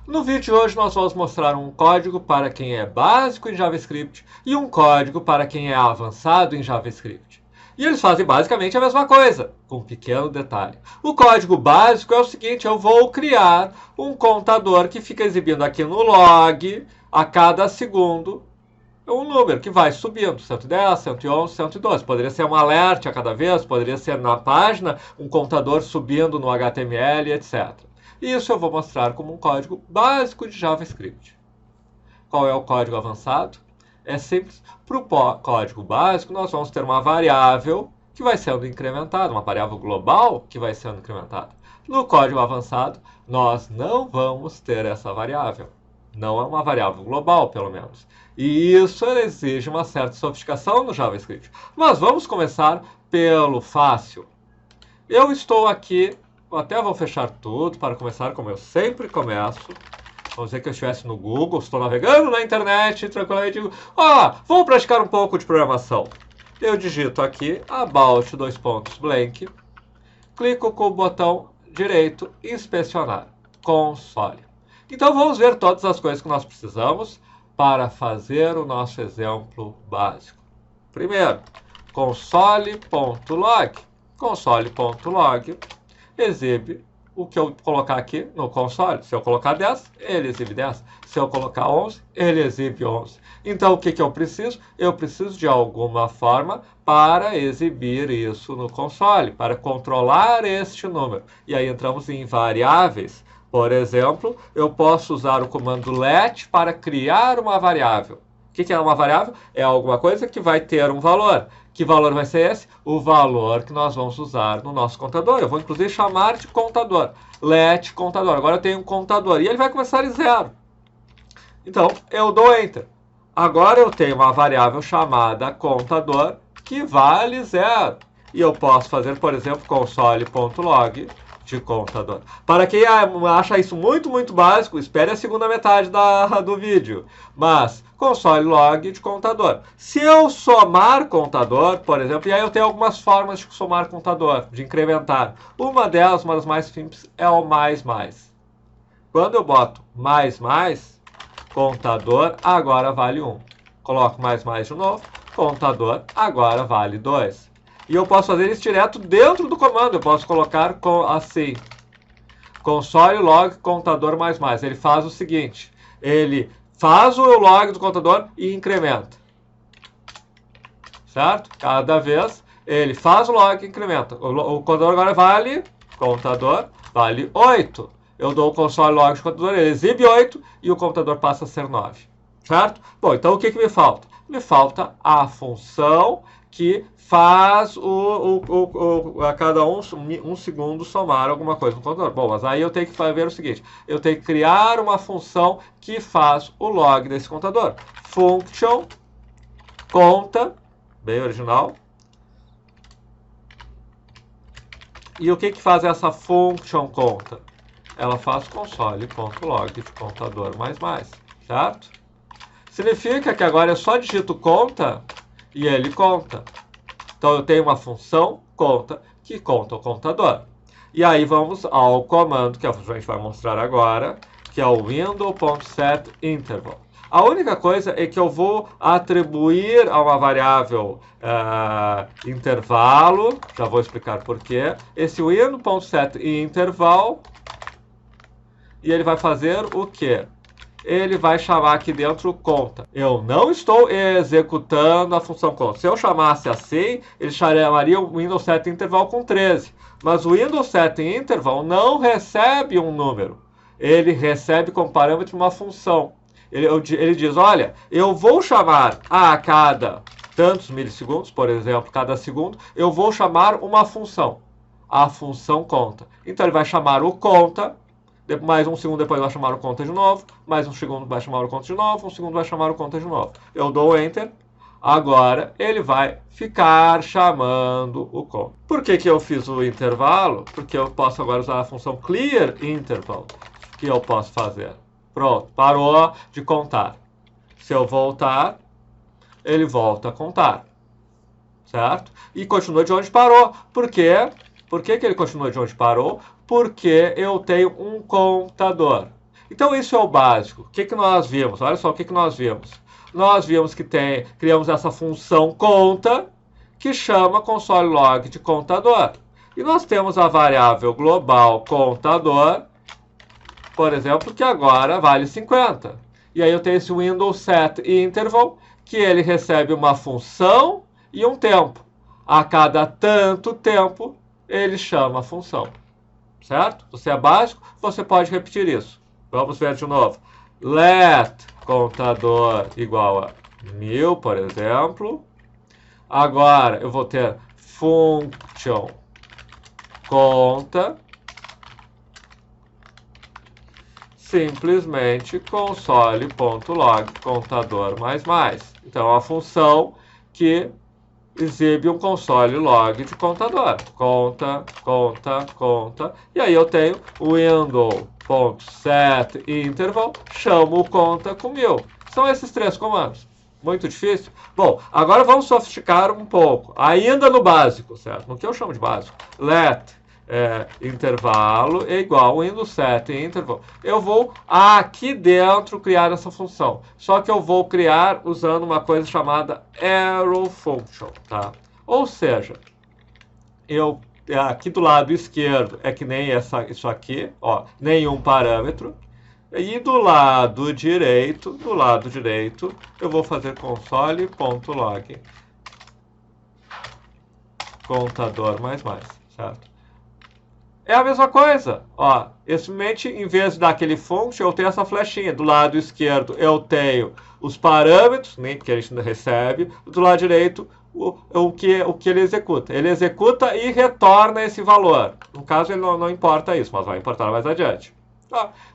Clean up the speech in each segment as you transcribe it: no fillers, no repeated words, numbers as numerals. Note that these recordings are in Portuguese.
No vídeo de hoje nós vamos mostrar um código para quem é básico em JavaScript e um código para quem é avançado em JavaScript. E eles fazem basicamente a mesma coisa, com um pequeno detalhe. O código básico é o seguinte: eu vou criar um contador que fica exibindo aqui no log a cada segundo um número que vai subindo, 110, 111, 112. Poderia ser um alert a cada vez, poderia ser na página um contador subindo no HTML, etc. Isso eu vou mostrar como um código básico de JavaScript. Qual é o código avançado? É simples. Para o código básico, nós vamos ter uma variável que vai sendo incrementada, uma variável global que vai sendo incrementada. No código avançado, nós não vamos ter essa variável. Não é uma variável global, pelo menos. E isso exige uma certa sofisticação no JavaScript. Mas vamos começar pelo fácil. Eu estou aqui, até vou fechar tudo para começar como eu sempre começo. Vamos dizer que eu estivesse no Google, estou navegando na internet, tranquilamente digo, vamos praticar um pouco de programação. Eu digito aqui, about, blank, clico com o botão direito, inspecionar, console. Então vamos ver todas as coisas que nós precisamos para fazer o nosso exemplo básico. Primeiro, console.log. Console.log exibe o que eu colocar aqui no console. Se eu colocar 10, ele exibe 10. Se eu colocar 11, ele exibe 11. Então, o que eu preciso? Eu preciso de alguma forma para exibir isso no console, para controlar este número. E aí entramos em variáveis. Por exemplo, eu posso usar o comando let para criar uma variável. O que é uma variável? É alguma coisa que vai ter um valor. Que valor vai ser esse? O valor que nós vamos usar no nosso contador. Eu vou, inclusive, chamar de contador. Let contador. Agora eu tenho um contador. E ele vai começar em 0. Então, eu dou Enter. Agora eu tenho uma variável chamada contador que vale 0. E eu posso fazer, por exemplo, console.log de contador. Para quem acha isso muito básico, espere a segunda metade do vídeo. Mas, console log de contador. Se eu somar contador, por exemplo, e aí eu tenho algumas formas de somar contador, de incrementar. Uma delas, uma das mais simples, é o mais. Quando eu boto mais, contador agora vale 1. Coloco mais de novo, contador agora vale 2. E eu posso fazer isso direto dentro do comando. Eu posso colocar assim, console log contador mais. Ele faz o seguinte, ele faz o log do contador e incrementa. Certo? Cada vez ele faz o log e incrementa. O contador agora contador vale 8. Eu dou o console log de contador, ele exibe 8 e o computador passa a ser 9. Certo? Bom, então o que me falta? Me falta a função que faz a cada um segundo somar alguma coisa no contador. Bom, mas aí eu tenho que ver o seguinte, eu tenho que criar uma função que faz o log desse contador. Function conta, bem original. E o que faz essa function conta? Ela faz console.log de contador mais, certo? Significa que agora eu só digito conta e ele conta. Então eu tenho uma função conta que conta o contador. E aí vamos ao comando que a gente vai mostrar agora, que é o window.setInterval. A única coisa é que eu vou atribuir a uma variável intervalo, já vou explicar por quê, esse window.setInterval, e ele vai fazer o quê? Ele vai chamar aqui dentro conta. Eu não estou executando a função conta. Se eu chamasse assim, ele chamaria o Windows Set Interval com 13. Mas o Windows Set Interval não recebe um número. Ele recebe como parâmetro uma função. Ele diz, olha, eu vou chamar a cada tantos milissegundos, por exemplo, cada segundo, eu vou chamar uma função. A função conta. Então ele vai chamar o conta, mais um segundo depois vai chamar o conta de novo, mais um segundo vai chamar o conta de novo, um segundo vai chamar o conta de novo. Eu dou Enter, agora ele vai ficar chamando o conta. Por que eu fiz o intervalo? Porque eu posso agora usar a função clear interval, que eu posso fazer. Pronto, parou de contar. Se eu voltar, ele volta a contar. Certo? E continua de onde parou. Por quê? Por que ele continua de onde parou? Porque eu tenho um contador. Então isso é o básico. O que nós vimos? Olha só o que nós vimos. Nós vimos que criamos essa função conta, que chama console log de contador. E nós temos a variável global contador, por exemplo, que agora vale 50. E aí eu tenho esse Windows set interval, que ele recebe uma função e um tempo. A cada tanto tempo, ele chama a função. Certo? Você é básico, você pode repetir isso. Vamos ver de novo. Let contador igual a 1000, por exemplo. Agora eu vou ter function conta, simplesmente console.log contador mais. Então, é uma função que exibe um console log de contador. Conta. E aí eu tenho window.setInterval, chamo o conta com 1000. São esses 3 comandos. Muito difícil? Bom, agora vamos sofisticar um pouco. Ainda no básico, certo? No que eu chamo de básico. Let intervalo é igual ao Windows set interval. Eu vou aqui dentro criar essa função. Só que eu vou criar usando uma coisa chamada arrow function, tá? Ou seja, aqui do lado esquerdo é que nem isso aqui, ó, nenhum parâmetro. E do lado direito, eu vou fazer console.log contador mais, certo? É a mesma coisa, ó, simplesmente em vez de dar aquele function, eu tenho essa flechinha. Do lado esquerdo eu tenho os parâmetros, né, que a gente recebe, do lado direito o que ele executa. Ele executa e retorna esse valor. No caso ele não importa isso, mas vai importar mais adiante.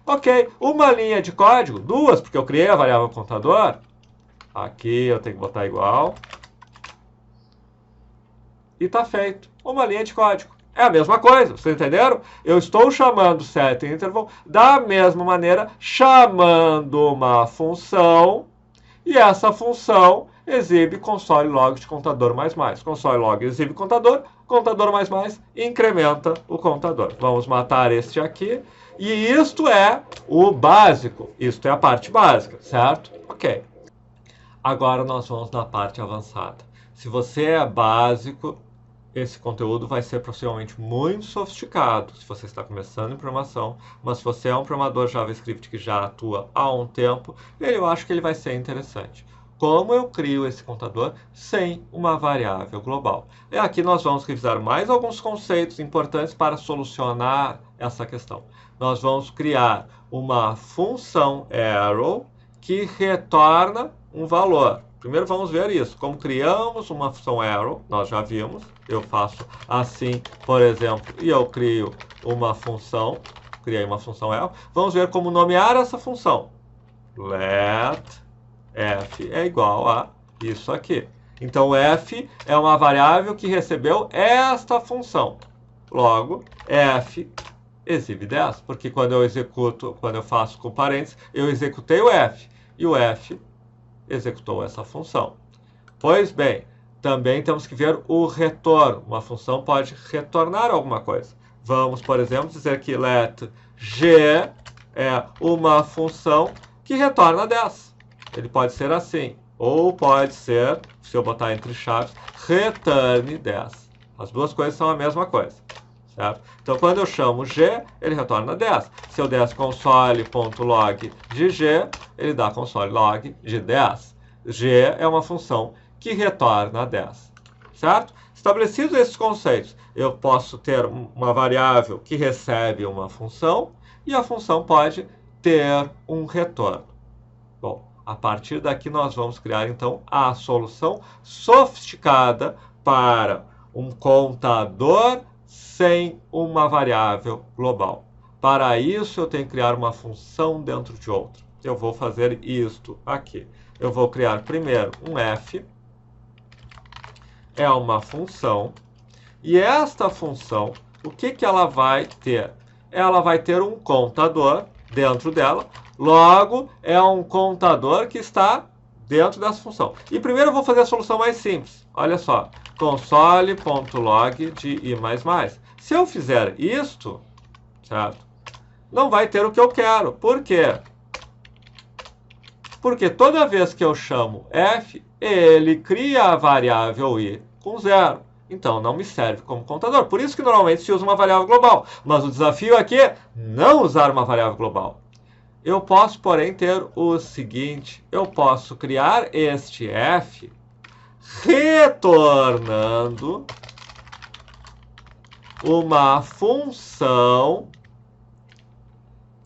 Ok, uma linha de código, 2, porque eu criei a variável contador. Aqui eu tenho que botar igual. E está feito. Uma linha de código. É a mesma coisa, vocês entenderam? Eu estou chamando setInterval da mesma maneira, chamando uma função, e essa função exibe console log de contador mais. Console log exibe contador mais incrementa o contador. Vamos matar este aqui. E isto é o básico, isto é a parte básica, certo? Ok. Agora nós vamos na parte avançada. Se você é básico, esse conteúdo vai ser possivelmente muito sofisticado se você está começando em programação, mas se você é um programador JavaScript que já atua há um tempo, eu acho que ele vai ser interessante. Como eu crio esse contador sem uma variável global? E aqui nós vamos revisar mais alguns conceitos importantes para solucionar essa questão. Nós vamos criar uma função arrow que retorna um valor. Primeiro vamos ver isso. Como criamos uma função arrow, nós já vimos. Eu faço assim, por exemplo, e eu crio uma função. Criei uma função arrow. Vamos ver como nomear essa função. Let f é igual a isso aqui. Então, f é uma variável que recebeu esta função. Logo, f exibe 10, porque quando eu faço com parênteses, eu executei o f, e o f executou essa função. Pois bem, também temos que ver o retorno. Uma função pode retornar alguma coisa. Vamos, por exemplo, dizer que let g é uma função que retorna 10. Ele pode ser assim, ou pode ser, se eu botar entre chaves, return 10. As duas coisas são a mesma coisa. Certo? Então, quando eu chamo g, ele retorna 10. Se eu der console.log de g, ele dá console.log de 10. G é uma função que retorna 10. Certo? Estabelecidos esses conceitos, eu posso ter uma variável que recebe uma função e a função pode ter um retorno. Bom, a partir daqui nós vamos criar, então, a solução sofisticada para um contador sem uma variável global. Para isso, eu tenho que criar uma função dentro de outra. Eu vou fazer isto aqui. Eu vou criar primeiro um f, é uma função, e esta função, o que ela vai ter? Ela vai ter um contador dentro dela, logo é um contador que está dentro dessa função. E primeiro eu vou fazer a solução mais simples. Olha só, console.log de i++. Se eu fizer isto, certo? não vai ter o que eu quero. Por quê? Porque toda vez que eu chamo f, ele cria a variável i com 0. Então, não me serve como contador. Por isso que normalmente se usa uma variável global. Mas o desafio aqui é não usar uma variável global. Eu posso, porém, ter o seguinte. Eu posso criar este f retornando uma função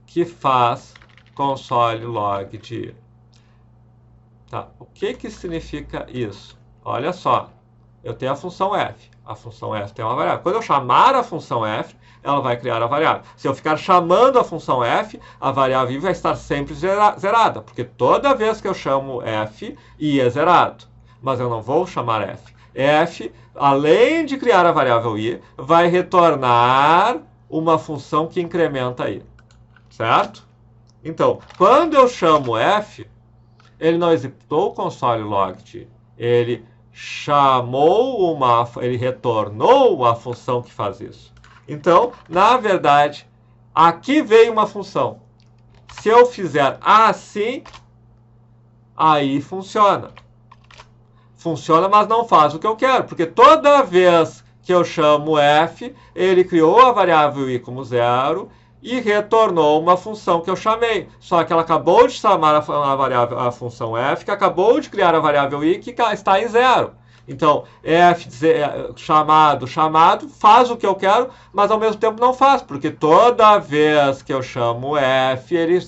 que faz console log de i. Tá. O que significa isso? Olha só. Eu tenho a função f. A função f tem uma variável. Quando eu chamar a função f, ela vai criar a variável. Se eu ficar chamando a função f, a variável i vai estar sempre zerada, porque toda vez que eu chamo f, i é zerado. Mas eu não vou chamar f. F, além de criar a variável i, vai retornar uma função que incrementa i. Certo? Então, quando eu chamo f, ele não executou o console log. Ele ele retornou a função que faz isso. Então, na verdade, aqui veio uma função. Se eu fizer assim, aí funciona. Funciona, mas não faz o que eu quero, porque toda vez que eu chamo f, ele criou a variável i como 0 e retornou uma função que eu chamei. Só que ela acabou de chamar a função f, que acabou de criar a variável i, que está em 0. Então, f chamado, faz o que eu quero, mas ao mesmo tempo não faz, porque toda vez que eu chamo f, ele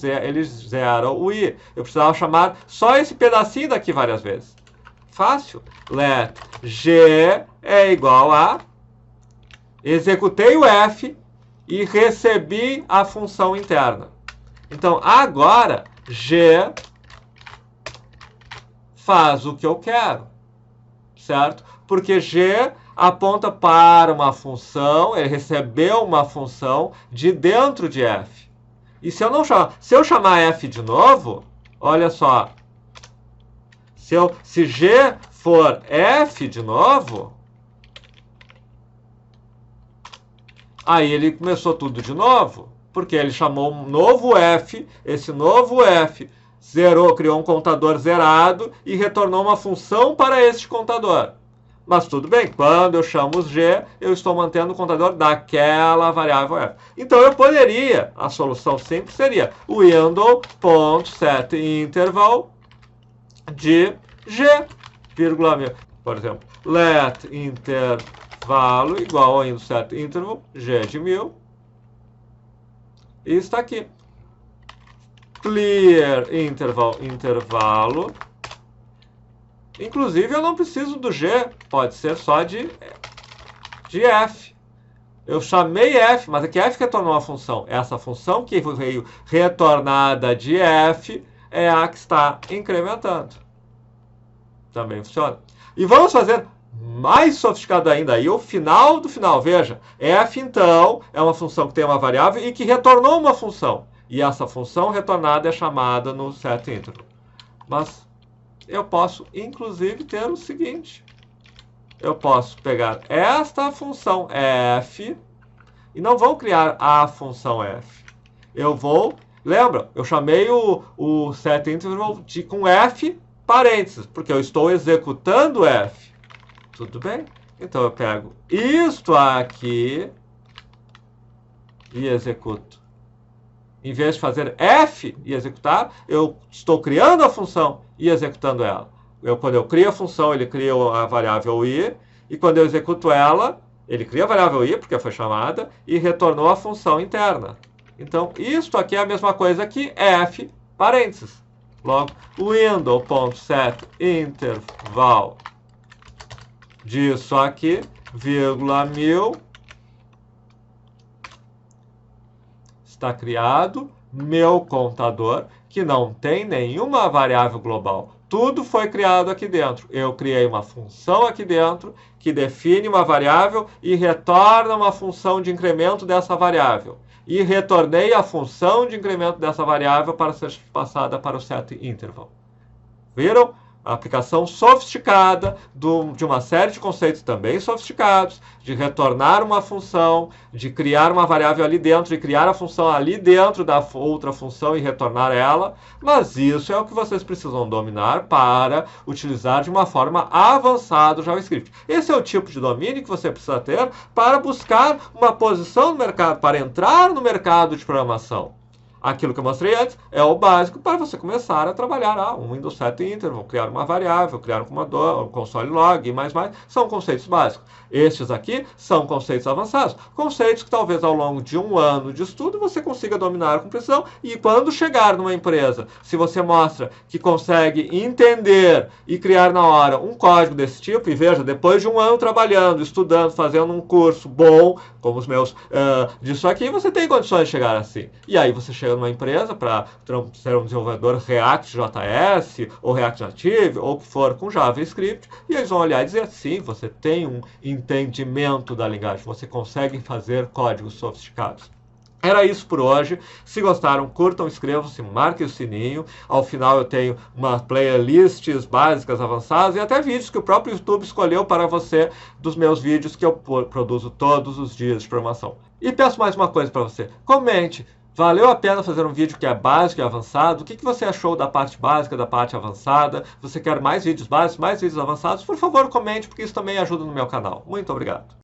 zera o i. Eu precisava chamar só esse pedacinho daqui várias vezes. Fácil. Let g é igual a... Executei o f e recebi a função interna. Então, agora, g faz o que eu quero. Certo? Porque g aponta para uma função, ele recebeu uma função de dentro de f. E se eu chamar f de novo, olha só, se g for f de novo, aí ele começou tudo de novo, porque ele chamou um novo f, esse novo f criou um contador zerado e retornou uma função para este contador. Mas tudo bem, quando eu chamo g, eu estou mantendo o contador daquela variável f. Então eu poderia, a solução simples seria window.setInterval de g, vírgula mil. Por exemplo, let intervalo igual a window.setInterval, g de 1000. E está aqui. Clear intervalo. Inclusive, eu não preciso do g, pode ser só de f. Eu chamei f, mas aqui f retornou a função. Essa função que veio retornada de f é a que está incrementando. Também funciona. E vamos fazer mais sofisticado ainda aí, o final do final. Veja, f, então, é uma função que tem uma variável e que retornou uma função. E essa função retornada é chamada no setInterval. Mas eu posso, inclusive, ter o seguinte. Eu posso pegar esta função f e não vou criar a função f. Eu vou... Lembra? Eu chamei o setInterval com f parênteses, porque eu estou executando f. Tudo bem? Então eu pego isto aqui e executo. Em vez de fazer f e executar, eu estou criando a função e executando ela. Quando eu crio a função, ele cria a variável i, e quando eu executo ela, ele cria a variável i, porque foi chamada, e retornou a função interna. Então, isto aqui é a mesma coisa que f, parênteses. Logo, window.setInterval disso aqui, vírgula 1000, está criado meu contador, que não tem nenhuma variável global. Tudo foi criado aqui dentro. Eu criei uma função aqui dentro, que define uma variável e retorna uma função de incremento dessa variável. E retornei a função de incremento dessa variável para ser passada para o setInterval. Viram? a aplicação sofisticada de uma série de conceitos também sofisticados, de retornar uma função, de criar uma variável ali dentro, de criar a função ali dentro da outra função e retornar ela, mas isso é o que vocês precisam dominar para utilizar de uma forma avançada o JavaScript. Esse é o tipo de domínio que você precisa ter para buscar uma posição no mercado, para entrar no mercado de programação. Aquilo que eu mostrei antes é o básico para você começar a trabalhar um Windows set interval, criar uma variável, criar um comandante, um console log e mais. São conceitos básicos. Estes aqui são conceitos avançados. Conceitos que talvez ao longo de um ano de estudo você consiga dominar com precisão. E quando chegar numa empresa, se você mostra que consegue entender e criar na hora um código desse tipo, e veja, depois de um ano trabalhando, estudando, fazendo um curso bom, como os meus disso aqui, você tem condições de chegar assim. E aí você chega numa empresa para ser um desenvolvedor React.js ou React Native ou o que for com JavaScript e eles vão olhar e dizer sim, você tem um entendimento da linguagem, você consegue fazer códigos sofisticados. Era isso por hoje. Se gostaram, curtam, inscrevam-se, marquem o sininho. Ao final eu tenho uma playlists básicas, avançadas e até vídeos que o próprio YouTube escolheu para você dos meus vídeos que eu produzo todos os dias de programação. E peço mais uma coisa para você. Comente. Valeu a pena fazer um vídeo que é básico e avançado? O que você achou da parte básica, da parte avançada? Você quer mais vídeos básicos, mais vídeos avançados? Por favor, comente, porque isso também ajuda no meu canal. Muito obrigado.